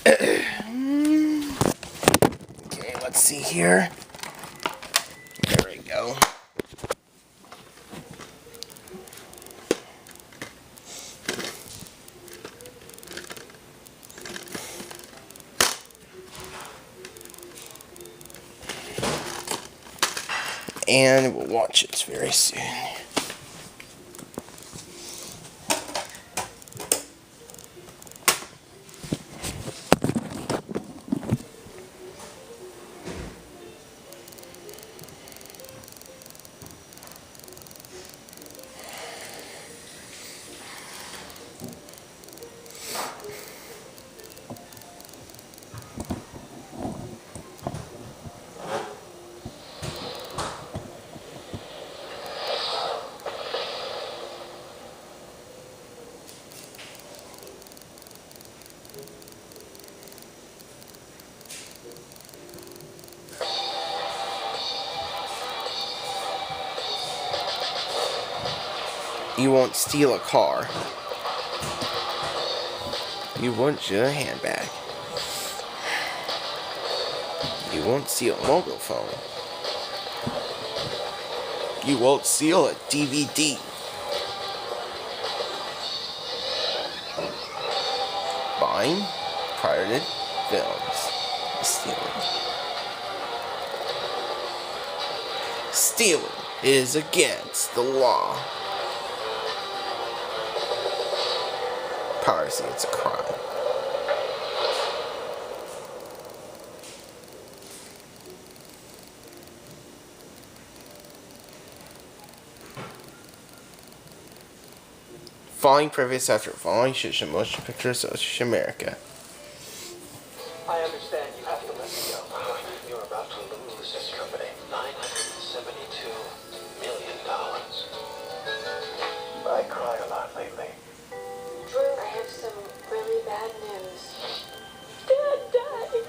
Okay, let's see here. There we go. And we'll watch it very soon. You won't steal a car. You won't steal a handbag. You won't steal a mobile phone. You won't steal a DVD. Buying pirated films. Stealing. Stealing is against the law. Piracy is a crime. Following previous after following motion picture association America. I understand you have to let me go. You're about to lose this company. $972 million. I cry a lot lately. Drew, I have some really bad news. Dad died.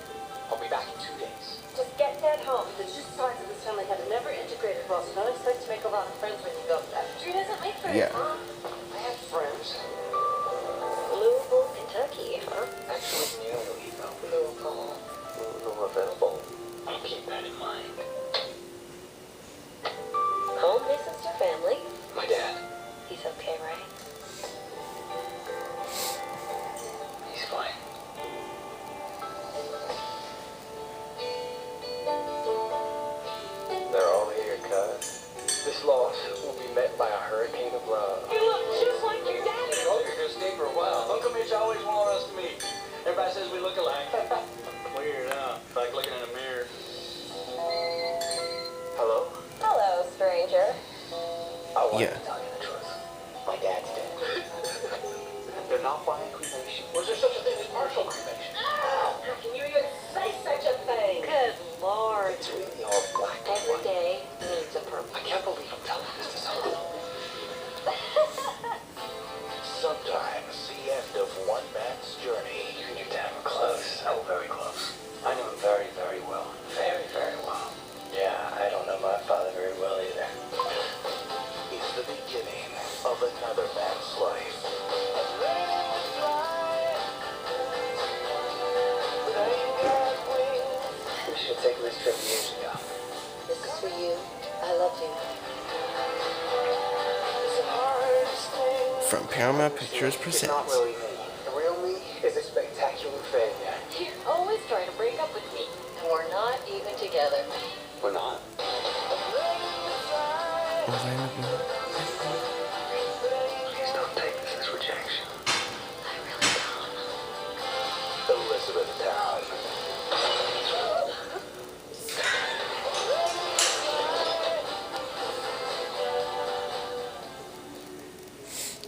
I'll be back in 2 days. Just get Dad home. The two sides of this family have never integrated well, so don't expect to make a lot of friends when you go back. Drew doesn't make friends, Yeah. Mom. I have friends. Louisville, Kentucky, huh? Actually, near Louisville. Louisville. I'll keep that in mind. Home visits to family. My dad. He's okay, right? He's fine. They're all here, cuz. This loss will be met by a hurricane of love. You look just like your daddy. I hope you're gonna stay for a while. Uncle Mitch always wanted us to meet. Everybody says we look alike. Weird, huh? Like looking in a mirror. Hello? Hello, stranger. I want Yeah. to tell you the truth. My dad's dead. They're not buying cremation. Was there such a thing as partial cremation? How can you even say such a thing? Good Lord. It's really all black and Every white. day needs a purpose. I can't believe I'm telling this to someone. Sometimes the end of one man's journey. You and your dad were close. Oh, very close. I knew him very, very well. Very, very well. Yeah, I don't know my father very well either. It's the beginning of another man's life. We should have taken this trip years ago. This is for you. I love you. From Paramount Pictures It's not presents. really me. The real me is a spectacular failure. You're always trying to break up with me. And we're not even together. We're not. Please don't take this as rejection. I really don't. Elizabeth Town.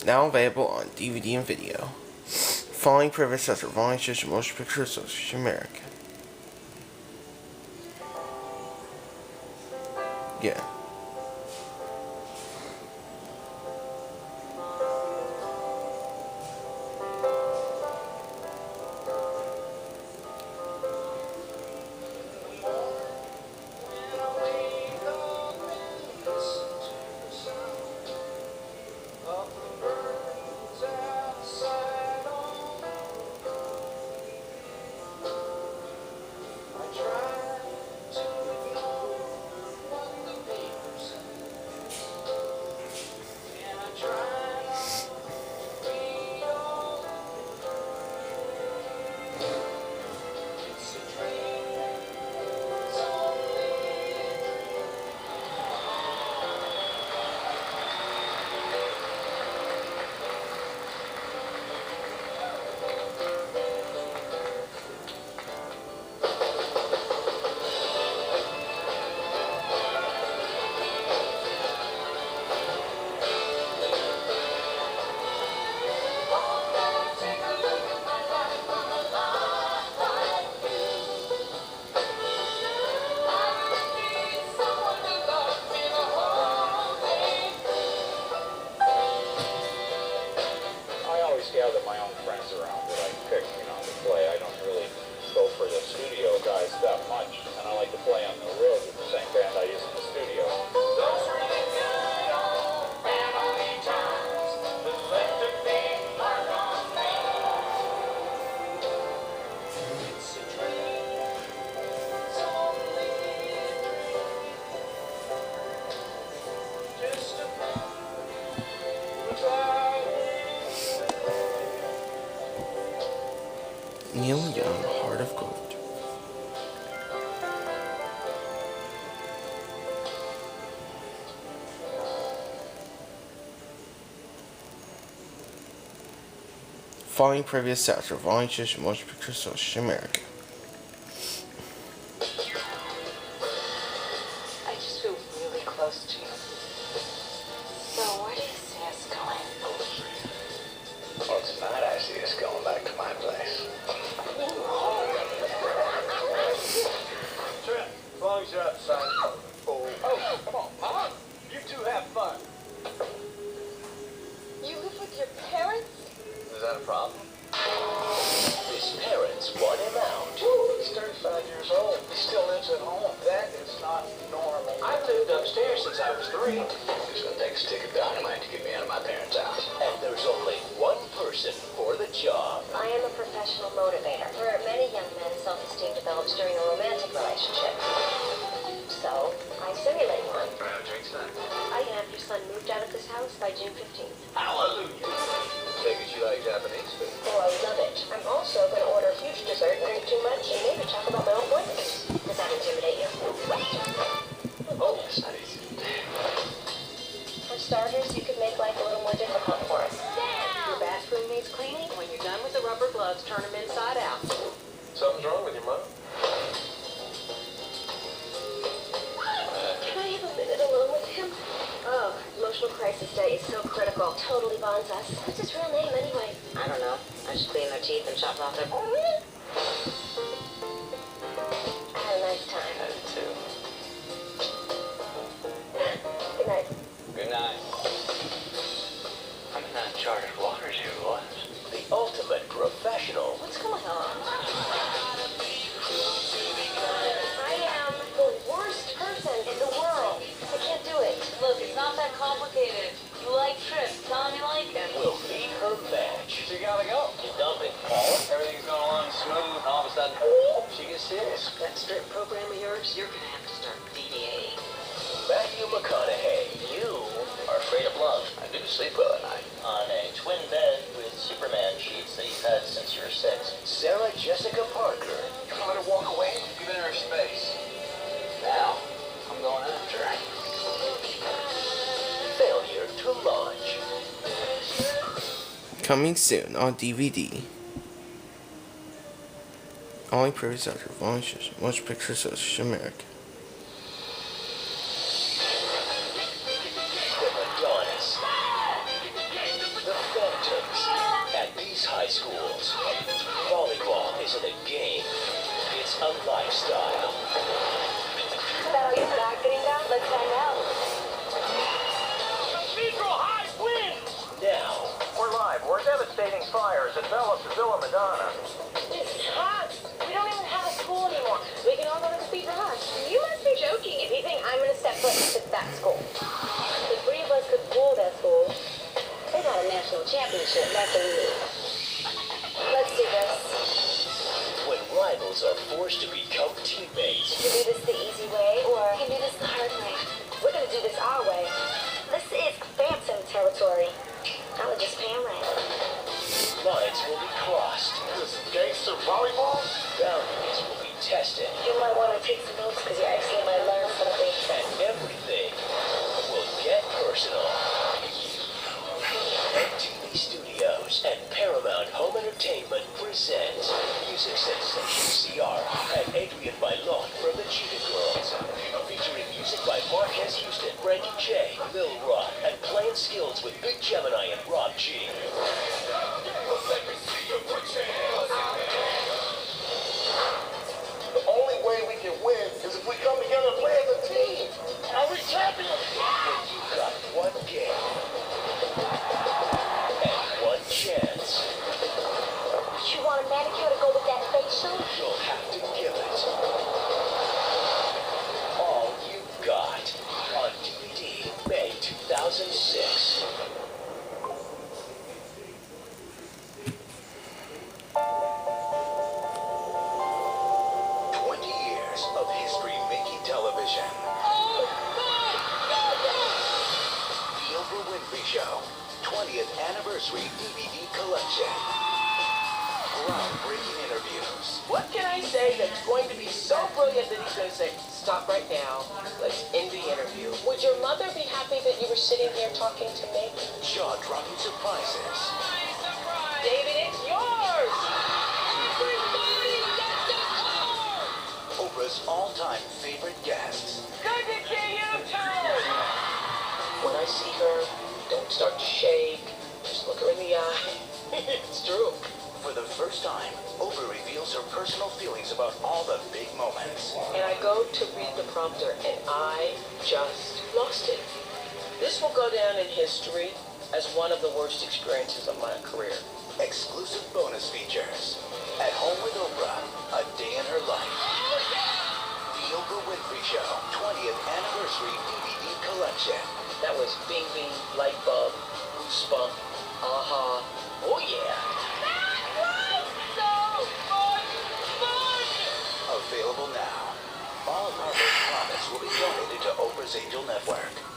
Now available on DVD and video. Following previous after following motion picture association America. Yeah. Neil Young, Heart of Gold. Following previous stats are volunteers from Motion Picture Association America. I just feel really close to you. So where do you see us going? Well, tonight I see us going back to my place. Trip, as long as you're outside. Oh, come on, Mom. You two have fun. You live with your parents? Is that a problem? His parents want him out. He's 35 years old. He still lives at home. That is not normal. I've lived upstairs since I was 3. It's gonna take a stick of dynamite to get me out of my parents' house. And there's only one person for the job. I am a professional motivator. For many young men, self-esteem develops during a romantic relationship. So, I simulate one. Drinks then. I can have your son moved out of this house by June 15th. Hallelujah. Take it you like Japanese food. Oh, I love it. I'm also going to order a huge dessert, drink too much, and maybe talk about my own boyfriends. Does that intimidate you? Oh, yes, that is it. For starters, you could make life a little more difficult for us. Your bathroom needs cleaning. When you're done with the rubber gloves, turn them inside out. Something's wrong with your mom? Can I have a minute alone with him? Oh, emotional crisis day is so critical. Totally bonds us. What's his real name anyway? I don't know. I just clean their teeth and chop off their... I had a nice time. I did too. Good night. Good night. I'm in uncharted waters here, boys. The ultimate professional. What's going on? I am the worst person in the world. I can't do it. Look, it's not that complicated. You like Trip. Tell him you like him. Will meet her match. She gotta go. You dumping Paul? Everything's going along smooth, and all of a sudden, she gets serious. That strip program of yours, you're gonna have to start DDA. Matthew McConaughey. You are afraid of love. I do sleep well at night. On a twin bed with Superman sheets that you've had since you were 6. Sarah Jessica Parker. You gonna let her walk away? Give her space. Now, I'm going after her. Failure to launch. Coming soon on DVD. Only previous actor volunteers from Motion Picture Association America. The Madonnas. The Phantoms. At these high schools, volleyball isn't a game. It's a lifestyle. About you not getting down? Let's hang out. Cathedral High wins! Now, We're live. We're devastating fires at Bella Sevilla Madonna. It's hot. We don't even have a school anymore. We can all go to Cathedral High. You must be joking if you think I'm going to step foot into that school. The 3 of us could rule that school. They got a national championship. That's what we need. Let's do this. when rivals are forced to become teammates, You can do this the easy way, or you can do this the hard way. We're going to do this our way. This is Phantom territory. I would just pay him right. lines will be crossed, This gangster volleyball? boundaries will be tested, You might want to take some notes because you actually might learn something. and everything will get personal. MTV Studios and Paramount Home Entertainment present music sensation CR and Adrian Bailon from the Cheetah Girls, featuring music by Marquez Houston, Frankie J, Lil Rock, and playing skills with Big Gemini and Rob G. The only way we can win is if we come together and play as a team. Are we champions? When you've got one game and one chance, You want a manicure to go with that facial? you'll have to give it all you've got on DVD, May 2006. Of history-making television. The Oprah Winfrey Show, 20th Anniversary DVD Collection. Groundbreaking interviews. What can I say that's going to be so brilliant that he's going to say, stop right now, let's end the interview? Would your mother be happy that you were sitting here talking to me? Jaw-dropping surprises. David, it's yours! Oprah's all-time favorite guests. Good to see you too! When I see her, don't start to shake. Just look her in the eye. It's true. For the first time, Oprah reveals her personal feelings about all the big moments. And I go to read the prompter, and I just lost it. This will go down in history as one of the worst experiences of my career. Exclusive bonus features. At Home with Oprah, a day in her life. The Oprah Winfrey Show 20th Anniversary DVD Collection. That was Bing Bing, Light Bulb, Goosebump, Aha. Oh yeah. Available now. All of Harvard's profits will be donated to Oprah's Angel Network.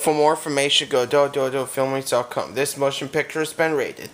For more information, go to filmings.com. This motion picture has been rated.